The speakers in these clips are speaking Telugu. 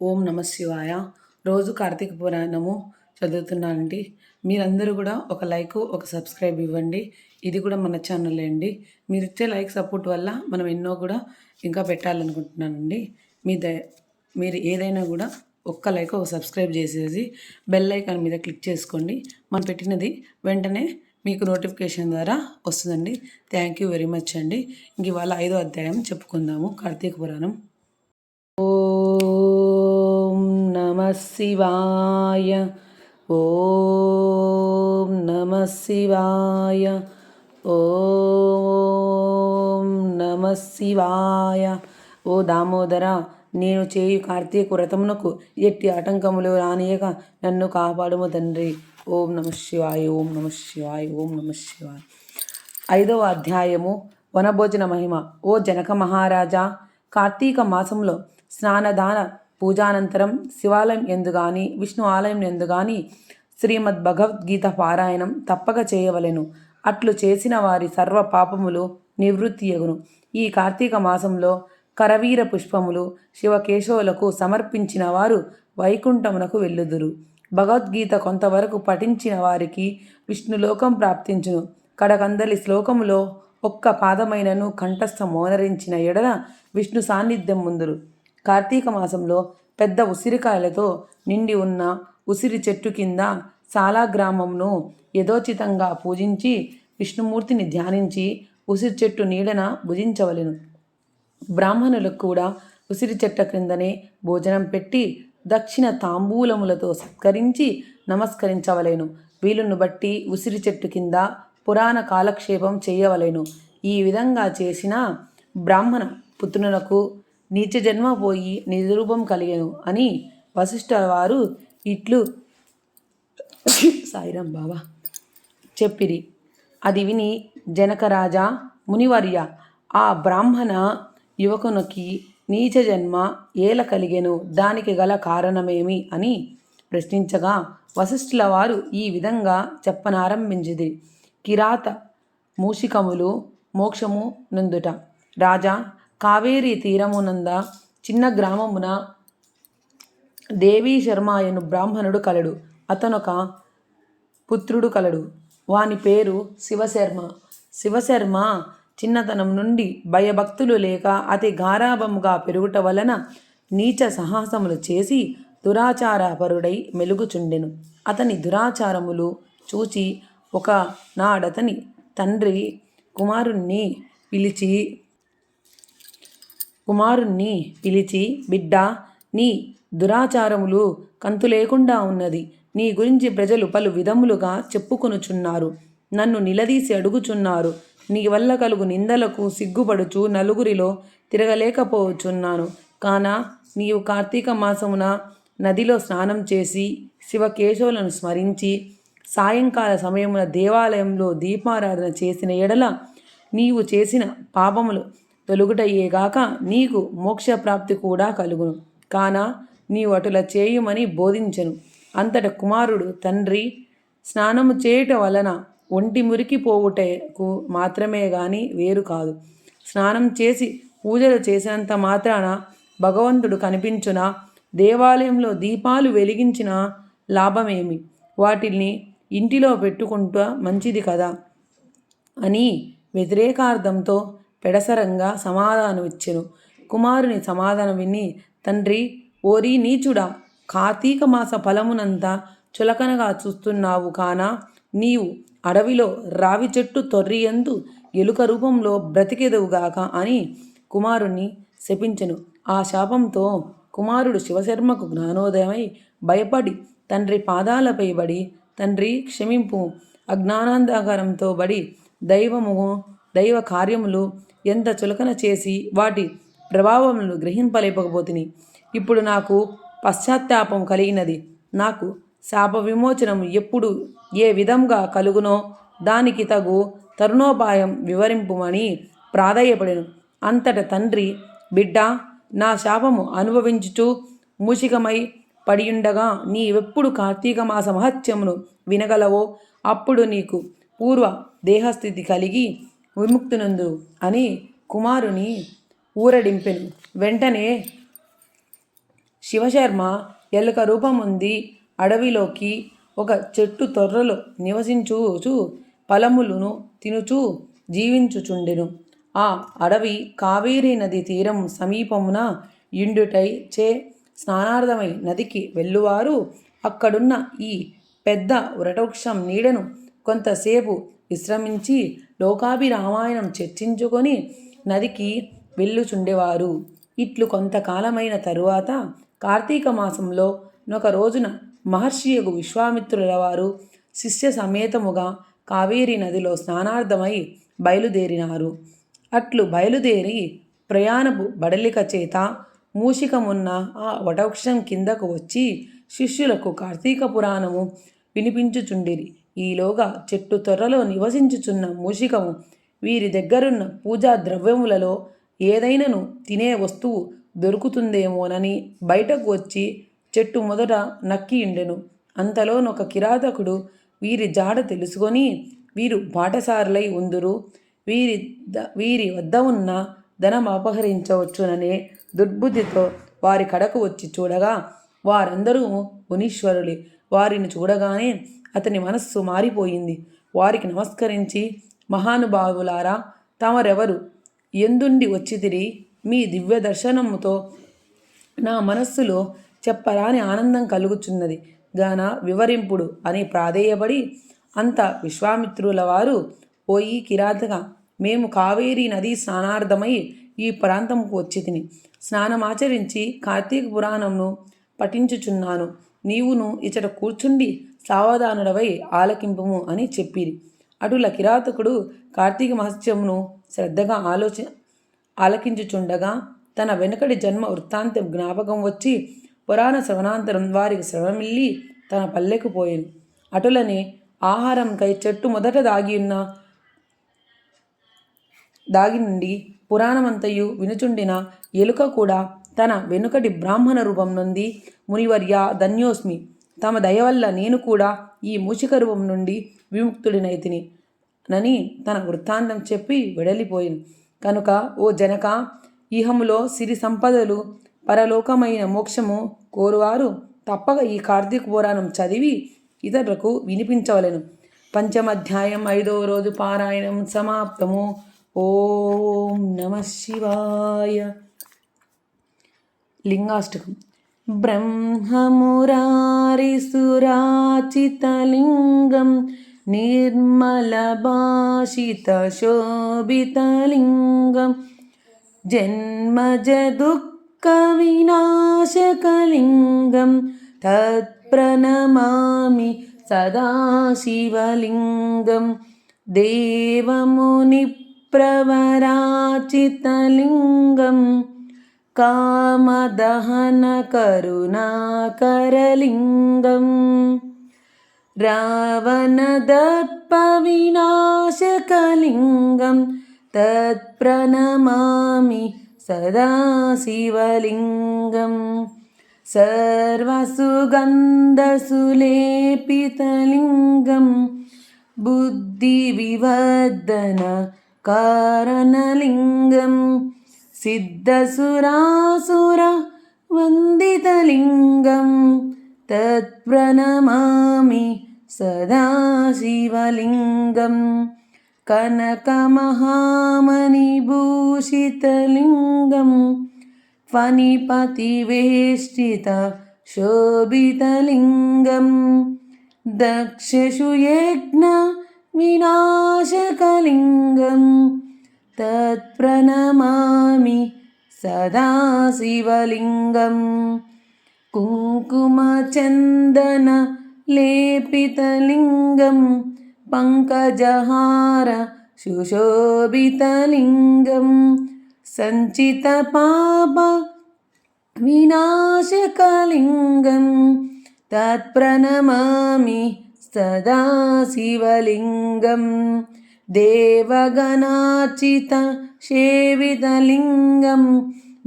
ఓం నమ శివాయ. రోజు కార్తీక పురాణము చదువుతున్నానండి. మీరందరూ కూడా ఒక లైక్, ఒక సబ్స్క్రైబ్ ఇవ్వండి. ఇది కూడా మన ఛానలే అండి. మీరు ఇచ్చే లైక్ సపోర్ట్ వల్ల మనం ఎన్నో కూడా ఇంకా పెట్టాలనుకుంటున్నానండి. మీరు ఏదైనా కూడా ఒక్క లైక్, ఒక సబ్స్క్రైబ్ చేసేసి బెల్ ఐకాన్ మీద క్లిక్ చేసుకోండి. మనం పెట్టినది వెంటనే మీకు నోటిఫికేషన్ ద్వారా వస్తుందండి. థ్యాంక్ యూ వెరీ మచ్ అండి. ఇంక ఇవాళ 5వ అధ్యాయం చెప్పుకుందాము కార్తీక పురాణం. ఓం నమః శివాయ. ఓం నమః శివాయ. ఓం నమః శివాయ. ఓ దామోదర, నేను చేయు కార్తీక వ్రతమునకు ఎట్టి ఆటంకములు రానియక నన్ను కాపాడుము తండ్రి. ఓం నమః శివాయ. ఓం నమః శివాయ. ఓం నమః శివాయ. 5వ అధ్యాయము వనభోజన మహిమ. ఓ జనక మహారాజా, కార్తీక మాసంలో స్నానదాన పూజానంతరం శివాలయం ఎందుగాని విష్ణు ఆలయం ఎందుగాని శ్రీమద్ భగవద్గీత పారాయణం తప్పక చేయవలెను. అట్లు చేసిన వారి సర్వ పాపములు నివృత్తియగును. ఈ కార్తీక మాసంలో కరవీర పుష్పములు శివకేశవులకు సమర్పించిన వారు వైకుంఠమునకు వెళ్ళుదురు. భగవద్గీత కొంతవరకు పఠించిన వారికి విష్ణులోకం ప్రాప్తించును. కడకందలి శ్లోకములో ఒక్క పాదమైనను కంఠస్థ మోనరించిన ఎడల విష్ణు సాన్నిధ్యం ముందురు. కార్తీక మాసంలో పెద్ద ఉసిరికాయలతో నిండి ఉన్న ఉసిరి చెట్టు కింద సాలాగ్రామంను యథోచితంగా పూజించి విష్ణుమూర్తిని ధ్యానించి ఉసిరి చెట్టు నీడన భుజించవలెను. బ్రాహ్మణులకు కూడా ఉసిరి చెట్ట క్రిందనే భోజనం పెట్టి దక్షిణ తాంబూలములతో సత్కరించి నమస్కరించవలెను. వీలును బట్టి ఉసిరి చెట్టు కింద పురాణ కాలక్షేపం చేయవలెను. ఈ విధంగా చేసిన బ్రాహ్మణ పుత్రునకు నీచ జన్మ పోయి నిజరూపం కలిగెను అని వశిష్ఠ వారు ఇట్లు సాయిరాం బాబా చెప్పిరి. అది విని జనకరాజా, మునివర్య, ఆ బ్రాహ్మణ యువకునికి నీచ జన్మ ఏల కలిగెను, దానికి గల కారణమేమి అని ప్రశ్నించగా వశిష్ఠుల వారు ఈ విధంగా చెప్పనారంభించింది. కిరాత మూషికములు మోక్షము నందుట. రాజా, కావేరీ తీరమునంద చిన్న గ్రామమున దేవీ శర్మాయను బ్రాహ్మణుడు కలడు. అతనొక పుత్రుడు కలడు. వాని పేరు శివశర్మ. శివశర్మ చిన్నతనం నుండి భయభక్తులు లేక అతి గారాభముగా పెరుగుట వలన నీచ సాహసములు చేసి దురాచారపరుడై మెలుగుచుండెను. అతని దురాచారములు చూచి ఒక నాడతని తండ్రి కుమారుణ్ణి పిలిచి బిడ్డా, నీ దురాచారములు కంతు లేకుండా ఉన్నది. నీ గురించి ప్రజలు పలు విధములుగా చెప్పుకొనుచున్నారు. నన్ను నిలదీసి అడుగుచున్నారు. నీ వల్ల కలుగు నిందలకు సిగ్గుపడుచు నలుగురిలో తిరగలేకపోవచ్చున్నాను. కాన నీవు కార్తీక మాసమున నదిలో స్నానం చేసి శివకేశవులను స్మరించి సాయంకాల సమయమున దేవాలయంలో దీపారాధన చేసిన ఎడల నీవు చేసిన పాపములు తొలుగుటయ్యేగాక నీకు మోక్షప్రాప్తి కూడా కలుగును. కాన నీవు అటుల చేయుమని బోధించెను. అంతట కుమారుడు తండ్రి, స్నానము చేయుట వలన ఒంటి మురికి పోవుటకు మాత్రమే గాని వేరు కాదు. స్నానం చేసి పూజలు చేసినంత మాత్రాన భగవంతుడు కనిపించునా? దేవాలయంలో దీపాలు వెలిగించిన లాభమేమి? వాటిని ఇంటిలో పెట్టుకుంటా మంచిది కదా అని వ్యతిరేకార్థంతో పెడసరంగా సమాధానం ఇచ్చెను. కుమారుని సమాధానం విని తండ్రి, ఓరి నీచుడా, కార్తీక మాస ఫలమునంతా చులకనగా చూస్తున్నావు కాన నీవు అడవిలో రావి చెట్టు తొర్రియందు ఎలుక రూపంలో బ్రతికెదవుగాక అని కుమారుణ్ణి శపించెను. ఆ శాపంతో కుమారుడు శివశర్మకు జ్ఞానోదయమై భయపడి తండ్రి పాదాలపై బడి, తండ్రి క్షమింపు, అజ్ఞానాంధకారంతో బడి దైవ కార్యములు ఎంత చులకన చేసి వాటి ప్రభావములను గ్రహింపలేకపోతిని. ఇప్పుడు నాకు పశ్చాత్తాపం కలిగినది. నాకు శాప విమోచనము ఎప్పుడు ఏ విధంగా కలుగునో దానికి తగు తరుణోపాయం వివరింపుమని ప్రాధేయపడెను. అంతట తండ్రి, బిడ్డా, నా శాపము అనుభవించుచు మూషికమై పడియుండగా నీవెప్పుడు కార్తీక మాస మహత్యమును వినగలవో అప్పుడు నీకు పూర్వ దేహస్థితి కలిగి విముక్తునందు అని కుమారుని ఊరడింపెను. వెంటనే శివశర్మ ఎలుక రూపముంది అడవిలోకి ఒక చెట్టు తొర్రలో నివసించుచు ఫలములను తినుచూ జీవించుచుండెను. ఆ అడవి కావేరీ నది తీరం సమీపమున ఇండుటై చే స్నానార్థమై నదికి వెళ్ళువారు అక్కడున్న ఈ పెద్ద వృటవృక్షం నీడను కొంతసేపు విశ్రమించి లోకాభిరామాయణం చర్చించుకొని నదికి వెళ్ళుచుండేవారు. ఇట్లు కొంతకాలమైన తరువాత కార్తీక మాసంలో నొక రోజున మహర్షియగు విశ్వామిత్రుల వారు శిష్య సమేతముగా కావేరీ నదిలో స్నానార్థమై బయలుదేరినారు. అట్లు బయలుదేరి ప్రయాణపు బడలిక చేత మూషికమున్న ఆ వటవృక్షం కిందకు వచ్చి శిష్యులకు కార్తీక పురాణము వినిపించుచుండిరి. ఈలోగా చెట్టు తొర్రలో నివసించుచున్న మూషికము వీరి దగ్గరున్న పూజా ద్రవ్యములలో ఏదైనను తినే వస్తువు దొరుకుతుందేమోనని బయటకు వచ్చి చెట్టు మొదట నక్కియుండెను. అంతలోనొక కిరాతకుడు వీరి జాడ తెలుసుకొని వీరు బాటసారులై ఉందురు, వీరి వద్ద ఉన్న ధనం అపహరించవచ్చుననే దుర్బుద్ధితో వారి కడకు వచ్చి చూడగా వారందరూ మునీశ్వరులే. వారిని చూడగానే అతని మనస్సు మారిపోయింది. వారికి నమస్కరించి, మహానుభావులారా, తమరెవరు, ఎందుండి వచ్చితిరి? మీ దివ్య దర్శనముతో నా మనస్సులో చెప్పరాని ఆనందం కలుగుచున్నది గాన వివరింపుడు అని ప్రాధేయపడి అంత విశ్వామిత్రుల వారు, ఓయి కిరాతక, మేము కావేరీ నదీ స్నానార్థమై ఈ ప్రాంతంకు వచ్చితిని. స్నానమాచరించి కార్తీక పురాణంను పఠించుచున్నాను. నీవును ఇచ్చట కూర్చుండి సావధానుడవై ఆలకింపుము అని చెప్పిరి. అటుల కిరాతకుడు కార్తీక మహత్యమును శ్రద్ధగా ఆలకించుచుండగా తన వెనుకటి జన్మ వృత్తాంతం జ్ఞాపకం వచ్చి పురాణ శ్రవణాంతరం వారికి శ్రవమిల్లి తన పల్లెకు పోయెను. అటులనే ఆహారంకై చెట్టు మొదట దాగి నుండి పురాణమంతయు వినుచుండిన ఎలుక కూడా తన వెనుకటి బ్రాహ్మణ రూపం నుండి, మునివర్య ధన్యోస్మి, తమ దయవల్ల నేను కూడా ఈ మూషిక రూపం నుండి విముక్తుడినైతిని నని తన వృత్తాంతం చెప్పి వెడలిపోయింది. కనుక ఓ జనక, ఇహములో సిరి సంపదలు, పరలోకమైన మోక్షము కోరువారు తప్పక ఈ కార్తీక పురాణం చదివి ఇతరులకు వినిపించవలెను. పంచమాధ్యాయం 5వ రోజు పారాయణం సమాప్తము. ఓం నమ శివాయ. లింగాష్టకం. బ్రహ్మమురారిసురాచితలింగం నిర్మలభాషితశోభితలింగం జన్మజ దుఃఖ వినాశకలింగం తత్ప్రణమామి సదాశివలింగం దేవముని ప్రవరాచితలింగం కామదహన కరుణాకరలింగం రావణదర్ప వినాశకలింగం తత్ప్రణమామి సదాశివలింగం సర్వసుగంధసులేపితలింగం బుద్ధివివర్ధన కారణలింగం సిద్ధసురాసుర వందితలింగం తత్ప్రణమామి సదాశివలింగం కనకమహామణిభూషితలింగం ఫణిపతివేష్టిత శోభితలింగం దక్షశుయజ్ఞ వినాశకలింగం తత్ప్రణమామి సదాశివలింగం కుంకుమచందన లేపితలింగం పంకజహార సుశోభితలింగం సంచిత పాప వినాశకలింగం తత్ప్రణమామి సదాశివలింగం దేవగణార్చిత సేవితలింగం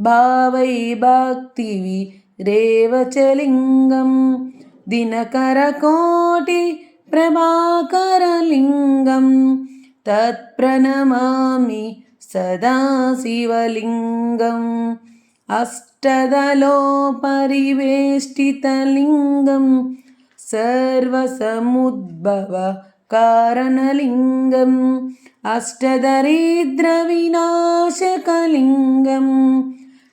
భావై భక్తివి రేవచలింగం దినకరకోటి ప్రభాకరలింగం తత్ప్రణమామి సదాశివలింగం अष्टदलोपरिवेष्टितलिङ्गं सर्वसमुद्भवकारणलिङ्गम् अष्टदरिद्रविनाशकलिङ्गं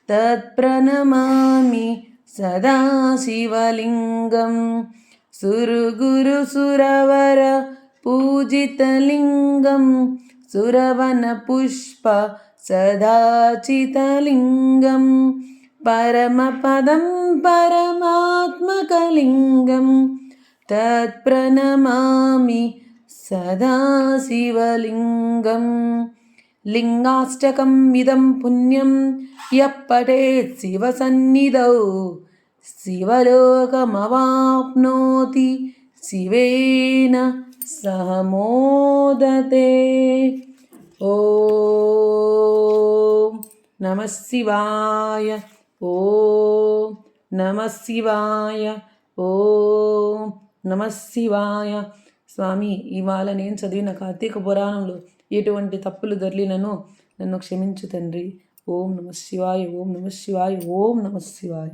तत्प्रणमामि सदा शिवलिङ्गं सुरगुरुसुरवर पूजितलिङ्गं सुरवनपुष्प सदाचितलिङ्गं परमपदं परमात्मकलिङ्गं तत्प्रणमामि सदा शिवलिङ्गं लिङ्गाष्टकम् इदं पुण्यं यः पठेत् शिवसन्निधौ शिवलोकमवाप्नोति शिवेन सह मोदते। ॐ नमः शिवाय। ॐ नमः शिवाय। ॐ నమః శివాయ. స్వామి, ఇవాళ నేను చదివిన కార్తీక పురాణంలో ఎటువంటి తప్పులు దొర్లినను నన్ను క్షమించు తండ్రి. ఓం నమః శివాయ. ఓం నమః శివాయ. ఓం నమః శివాయ.